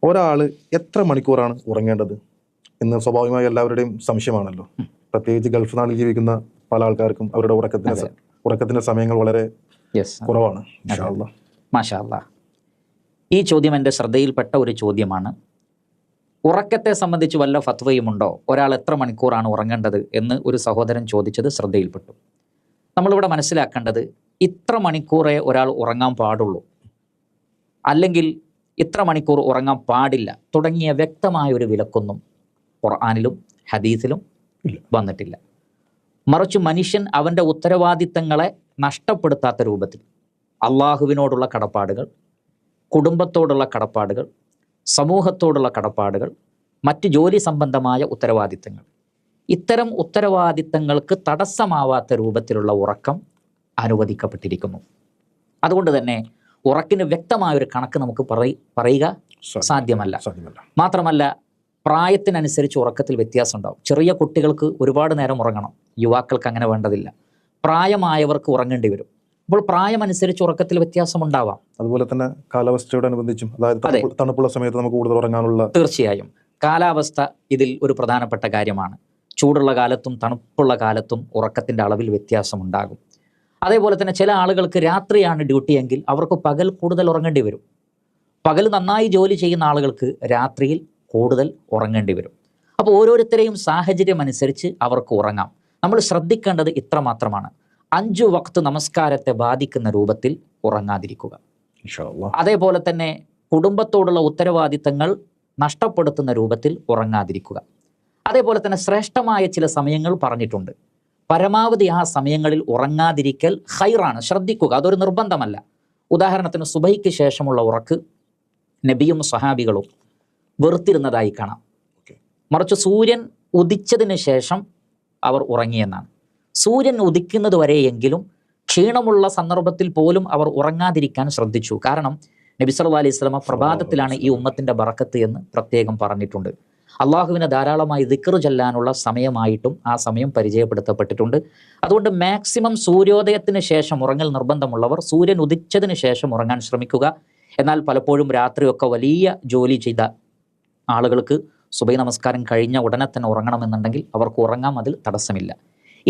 ഒരാൾ എത്ര മണിക്കൂറാണ് ഉറങ്ങേണ്ടത് എന്ന് സ്വാഭാവികമായി എല്ലാവരുടെയും സംശയമാണല്ലോ. പ്രത്യേകിച്ച് ഗൾഫ് നാട്ടിൽ ജീവിക്കുന്ന പല ആൾക്കാർക്കും അവരുടെ ഉറക്കത്തിന്റെ സമയങ്ങൾ വളരെ കുറവാണ്. മാഷാ അല്ലാഹ്. ഈ ചോദ്യം എൻ്റെ ശ്രദ്ധയിൽപ്പെട്ട ഒരു ചോദ്യമാണ്. ഉറക്കത്തെ സംബന്ധിച്ച് വല്ല ഫത്വയുമുണ്ടോ, ഒരാൾ എത്ര മണിക്കൂറാണ് ഉറങ്ങേണ്ടത് എന്ന് ഒരു സഹോദരൻ ചോദിച്ചത് ശ്രദ്ധയിൽപ്പെട്ടു. നമ്മളിവിടെ മനസ്സിലാക്കേണ്ടത് ഇത്ര മണിക്കൂറേ ഒരാൾ ഉറങ്ങാൻ പാടുള്ളൂ, അല്ലെങ്കിൽ ഇത്ര മണിക്കൂർ ഉറങ്ങാൻ പാടില്ല തുടങ്ങിയ വ്യക്തമായ ഒരു വിലക്കൊന്നും ഖുർആനിലും ഹദീസിലും വന്നിട്ടില്ല. മറിച്ച് മനുഷ്യൻ അവൻ്റെ ഉത്തരവാദിത്തങ്ങളെ നഷ്ടപ്പെടുത്താത്ത രൂപത്തിൽ അള്ളാഹുവിനോടുള്ള കടപ്പാടുകൾ, കുടുംബത്തോടുള്ള കടപ്പാടുകൾ, സമൂഹത്തോടുള്ള കടപ്പാടുകൾ, മറ്റ് ജോലി സംബന്ധമായ ഉത്തരവാദിത്തങ്ങൾ, ഇത്തരം ഉത്തരവാദിത്തങ്ങൾക്ക് തടസ്സമാവാത്ത രൂപത്തിലുള്ള ഉറക്കം അനുവദിക്കപ്പെട്ടിരിക്കുന്നു. അതുകൊണ്ട് തന്നെ ഉറക്കിന് വ്യക്തമായൊരു കണക്ക് നമുക്ക് പറയുക സാധ്യമല്ല. മാത്രമല്ല, പ്രായത്തിനനുസരിച്ച് ഉറക്കത്തിൽ വ്യത്യാസം ഉണ്ടാവും. ചെറിയ കുട്ടികൾക്ക് ഒരുപാട് നേരം ഉറങ്ങണം, യുവാക്കൾക്ക് അങ്ങനെ വേണ്ടതില്ല. പ്രായമായവർക്ക് ഉറങ്ങേണ്ടി വരും. അപ്പോൾ പ്രായമനുസരിച്ച് ഉറക്കത്തിൽ വ്യത്യാസം ഉണ്ടാവാം. അതുപോലെ തന്നെ കാലാവസ്ഥയോടനുബന്ധിച്ചും, അതായത് തണുപ്പുള്ള സമയത്ത് നമുക്ക് കൂടുതൽ ഉറങ്ങാനുള്ള. തീർച്ചയായും കാലാവസ്ഥ ഇതിൽ ഒരു പ്രധാനപ്പെട്ട കാര്യമാണ്. ചൂടുള്ള കാലത്തും തണുപ്പുള്ള കാലത്തും ഉറക്കത്തിൻ്റെ അളവിൽ വ്യത്യാസമുണ്ടാകും. അതേപോലെ തന്നെ ചില ആളുകൾക്ക് രാത്രിയാണ് ഡ്യൂട്ടി എങ്കിൽ അവർക്ക് പകൽ കൂടുതൽ ഉറങ്ങേണ്ടി വരും. പകൽ നന്നായി ജോലി ചെയ്യുന്ന ആളുകൾക്ക് രാത്രിയിൽ കൂടുതൽ ഉറങ്ങേണ്ടി വരും. അപ്പോൾ ഓരോരുത്തരെയും സാഹചര്യം അനുസരിച്ച് അവർക്ക് ഉറങ്ങാം. നമ്മൾ ശ്രദ്ധിക്കേണ്ടത് ഇത്ര മാത്രമാണ്: 5 വക്ത് നമസ്കാരത്തെ ബാധിക്കുന്ന രൂപത്തിൽ ഉറങ്ങാതിരിക്കുക. അതേപോലെ തന്നെ കുടുംബത്തോടുള്ള ഉത്തരവാദിത്തങ്ങൾ നഷ്ടപ്പെടുത്തുന്ന രൂപത്തിൽ ഉറങ്ങാതിരിക്കുക. അതേപോലെ തന്നെ ശ്രേഷ്ഠമായ ചില സമയങ്ങൾ പറഞ്ഞിട്ടുണ്ട്. പരമാവധി ആ സമയങ്ങളിൽ ഉറങ്ങാതിരിക്കൽ ഖൈറാണ്. ശ്രദ്ധിക്കുക, അതൊരു നിർബന്ധമല്ല. ഉദാഹരണത്തിന് സുബഹിക്ക് ശേഷമുള്ള ഉറക്ക് നബിയും സഹാബികളും വെറുത്തിരുന്നതായി കാണാം. മറിച്ച് സൂര്യൻ ഉദിച്ചതിന് ശേഷം അവർ ഉറങ്ങിയെന്നാണ്. സൂര്യൻ ഉദിക്കുന്നത് വരെയെങ്കിലും ക്ഷീണമുള്ള സന്ദർഭത്തിൽ പോലും അവർ ഉറങ്ങാതിരിക്കാൻ ശ്രദ്ധിച്ചു. കാരണം നബി സല്ലല്ലാഹു അലൈഹി വസല്ലം പ്രഭാതത്തിലാണ് ഈ ഉമ്മത്തിൻ്റെ ബറക്കത്ത് എന്ന് പ്രത്യേകം പറഞ്ഞിട്ടുണ്ട്. അള്ളാഹുവിനെ ധാരാളമായി ദിക്ർ ചൊല്ലാനുള്ള സമയമായിട്ടും ആ സമയം പരിചയപ്പെടുത്തപ്പെട്ടിട്ടുണ്ട്. അതുകൊണ്ട് മാക്സിമം സൂര്യോദയത്തിന് ശേഷം ഉറങ്ങൽ നിർബന്ധമുള്ളവർ സൂര്യൻ ഉദിച്ചതിന് ശേഷം ഉറങ്ങാൻ ശ്രമിക്കുക. എന്നാൽ പലപ്പോഴും രാത്രിയൊക്കെ വലിയ ജോലി ചെയ്ത ആളുകൾക്ക് സുബഹി നമസ്കാരം കഴിഞ്ഞ ഉടനെ തന്നെ ഉറങ്ങണമെന്നുണ്ടെങ്കിൽ അവർക്ക് ഉറങ്ങാം, അതിൽ തടസ്സമില്ല.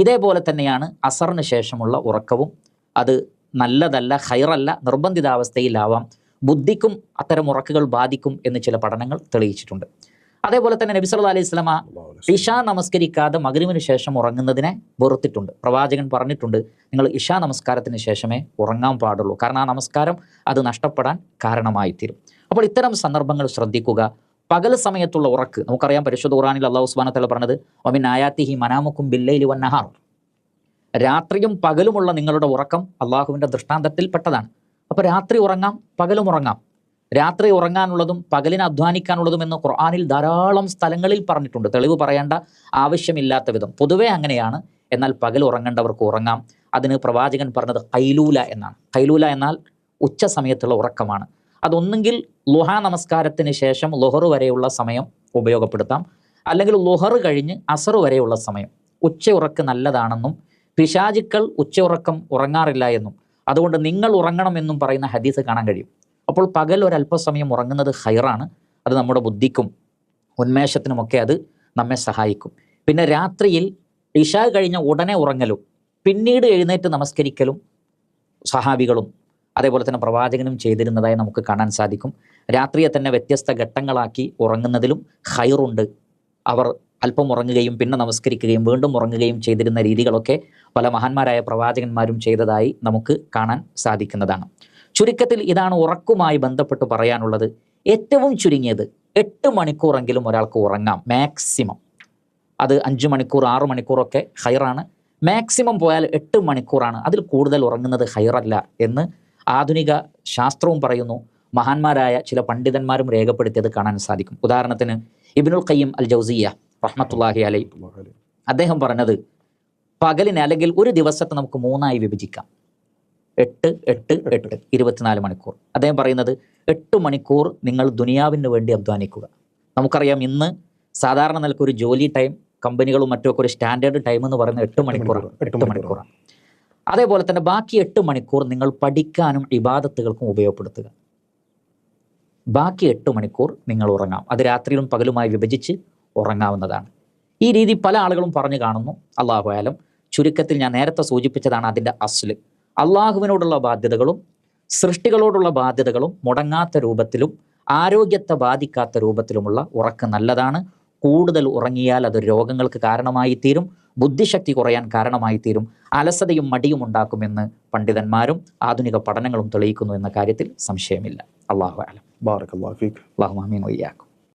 ഇതേപോലെ തന്നെയാണ് അസറിന് ശേഷമുള്ള ഉറക്കവും. അത് നല്ലതല്ല, ഖൈറല്ല, നിർബന്ധിതാവസ്ഥയിലാവാം. ബുദ്ധിക്കും അത്തരം ഉറക്കുകൾ ബാധിക്കും എന്ന് ചില പഠനങ്ങൾ തെളിയിച്ചിട്ടുണ്ട്. അതേപോലെ തന്നെ നബി സല്ലല്ലാഹു അലൈഹി വസല്ലമ ഇശാ നമസ്കരിക്കാതെ മഗ്‌രിബിന് ശേഷം ഉറങ്ങുന്നതിനെ വെറുത്തിട്ടുണ്ട്. പ്രവാചകൻ പറഞ്ഞിട്ടുണ്ട്, നിങ്ങൾ ഇശാ നമസ്കാരത്തിന് ശേഷമേ ഉറങ്ങാൻ പാടുള്ളൂ, കാരണം ആ നമസ്കാരം അത് നഷ്ടപ്പെടാൻ കാരണമായിത്തീരും. അപ്പോൾ ഇത്തരം സന്ദർഭങ്ങൾ ശ്രദ്ധിക്കുക. പകൽ സമയത്തുള്ള ഉറക്ക് നമുക്കറിയാം, പരിശുദ്ധ ഖുർആനിൽ അല്ലാഹു സുബ്ഹാനഹു വ തആല പറഞ്ഞത് വമിൻ ആയാതിഹി മനാമുക്കും ബില്ലൈലി വന്നഹാർ. രാത്രിയും പകലുമുള്ള നിങ്ങളുടെ ഉറക്കം അള്ളാഹുവിൻ്റെ ദൃഷ്ടാന്തത്തിൽപ്പെട്ടതാണ്. അപ്പോൾ രാത്രി ഉറങ്ങാം, പകലും ഉറങ്ങാം. രാത്രി ഉറങ്ങാനുള്ളതും പകലിന് അധ്വാനിക്കാനുള്ളതും എന്ന് ഖുർആനിൽ ധാരാളം സ്ഥലങ്ങളിൽ പറഞ്ഞിട്ടുണ്ട്. തെളിവ് പറയേണ്ട ആവശ്യമില്ലാത്ത വിധം പൊതുവെ അങ്ങനെയാണ്. എന്നാൽ പകൽ ഉറങ്ങേണ്ടവർക്ക് ഉറങ്ങാം. അതിന് പ്രവാചകൻ പറഞ്ഞത് ഖൈലൂല എന്നാണ്. ഖൈലൂല എന്നാൽ ഉച്ച സമയത്തുള്ള ഉറക്കമാണ്. അതൊന്നുകിൽ ളുഹാ നമസ്കാരത്തിന് ശേഷം ളുഹർ വരെയുള്ള സമയം ഉപയോഗപ്പെടുത്താം, അല്ലെങ്കിൽ ളുഹർ കഴിഞ്ഞ് അസർ വരെയുള്ള സമയം. ഉച്ച ഉറക്ക് നല്ലതാണെന്നും പിശാചുക്കൾ ഉച്ച ഉറക്കം ഉറങ്ങാറില്ല എന്നും അതുകൊണ്ട് നിങ്ങൾ ഉറങ്ങണമെന്നും പറയുന്ന ഹദീസ് കാണാൻ കഴിയും. അപ്പോൾ പകൽ ഒരല്പസമയം ഉറങ്ങുന്നത് ഖൈറാണ്. അത് നമ്മുടെ ബുദ്ധിക്കും ഉന്മേഷത്തിനുമൊക്കെ അത് നമ്മെ സഹായിക്കും. പിന്നെ രാത്രിയിൽ ഇശാ കഴിഞ്ഞ ഉടനെ ഉറങ്ങലും പിന്നീട് എഴുന്നേറ്റ് നമസ്കരിക്കലും സഹാബികളും അതേപോലെ തന്നെ പ്രവാചകനും ചെയ്തിരുന്നതായി നമുക്ക് കാണാൻ സാധിക്കും. രാത്രിയെ തന്നെ വ്യത്യസ്ത ഘട്ടങ്ങളാക്കി ഉറങ്ങുന്നതിലും ഖൈറുണ്ട്. അവർ അല്പം ഉറങ്ങുകയും പിന്നെ നമസ്കരിക്കുകയും വീണ്ടും ഉറങ്ങുകയും ചെയ്തിരുന്ന രീതികളൊക്കെ പല മഹാന്മാരായ പ്രവാചകന്മാരും ചെയ്തതായി നമുക്ക് കാണാൻ സാധിക്കുന്നതാണ്. ചുരുക്കത്തിൽ ഇതാണ് ഉറക്കുമായി ബന്ധപ്പെട്ട് പറയാനുള്ളത്. ഏറ്റവും ചുരുങ്ങിയത് 8 മണിക്കൂറെങ്കിലും ഒരാൾക്ക് ഉറങ്ങാം മാക്സിമം. അത് 5 മണിക്കൂർ 6 മണിക്കൂറൊക്കെ ഖൈറാണ്. മാക്സിമം പോയാൽ 8 മണിക്കൂറാണ്. അതിൽ കൂടുതൽ ഉറങ്ങുന്നത് ഖൈറല്ല എന്ന് ആധുനിക ശാസ്ത്രവും പറയുന്നു. മഹാന്മാരായ ചില പണ്ഡിതന്മാരും രേഖപ്പെടുത്തിയത് കാണാൻ സാധിക്കും. ഉദാഹരണത്തിന് ഇബ്നുൽ ഖയ്യിം അൽ ജൗസിയ്യ റഹ്മത്തുള്ളാഹി അലൈഹി അദ്ദേഹം പറഞ്ഞത്, പകലിനെ അല്ലെങ്കിൽ ഒരു ദിവസത്തെ നമുക്ക് 3ആയി വിഭജിക്കാം. 8 8 8 24 മണിക്കൂർ. അദ്ദേഹം പറയുന്നത് 8 മണിക്കൂർ നിങ്ങൾ ദുനിയാവിന് വേണ്ടി അധ്വാനിക്കുക. നമുക്കറിയാം ഇന്ന് സാധാരണ നിലക്ക് ഒരു ജോലി ടൈം കമ്പനികളും മറ്റുമൊക്കെ ഒരു സ്റ്റാൻഡേർഡ് ടൈം എന്ന് പറയുന്നത് 8 മണിക്കൂറാണ്. 8 മണിക്കൂറാണ്. അതേപോലെ തന്നെ ബാക്കി 8 മണിക്കൂർ നിങ്ങൾ പഠിക്കാനും ഇബാദത്തുകൾക്കും ഉപയോഗപ്പെടുത്തുക. ബാക്കി 8 മണിക്കൂർ നിങ്ങൾ ഉറങ്ങാം. അത് രാത്രിയിലും പകലുമായി വിഭജിച്ച് ഉറങ്ങാവുന്നതാണ്. ഈ രീതി പല ആളുകളും പറഞ്ഞു കാണുന്നു. അള്ളാഹു ആലം. ചുരുക്കത്തിൽ ഞാൻ നേരത്തെ സൂചിപ്പിച്ചതാണ് അതിൻ്റെ അസ്ല്. അള്ളാഹുവിനോടുള്ള ബാധ്യതകളും സൃഷ്ടികളോടുള്ള ബാധ്യതകളും മുടങ്ങാത്ത രൂപത്തിലും ആരോഗ്യത്തെ ബാധിക്കാത്ത രൂപത്തിലുമുള്ള ഉറക്കം നല്ലതാണ്. കൂടുതൽ ഉറങ്ങിയാൽ അത് രോഗങ്ങൾക്ക് കാരണമായി തീരും, ബുദ്ധിശക്തി കുറയാൻ കാരണമായി തീരും, അലസതയും മടിയും ഉണ്ടാക്കുമെന്ന് പണ്ഡിതന്മാരും ആധുനിക പഠനങ്ങളും തെളിയിക്കുന്നു എന്ന കാര്യത്തിൽ സംശയമില്ല. അല്ലാഹു അഅലം. ബാറക്കല്ലാഹു ഫീക്. അല്ലാഹുമ്മ ആമീൻ വഇയ്യാക്കും.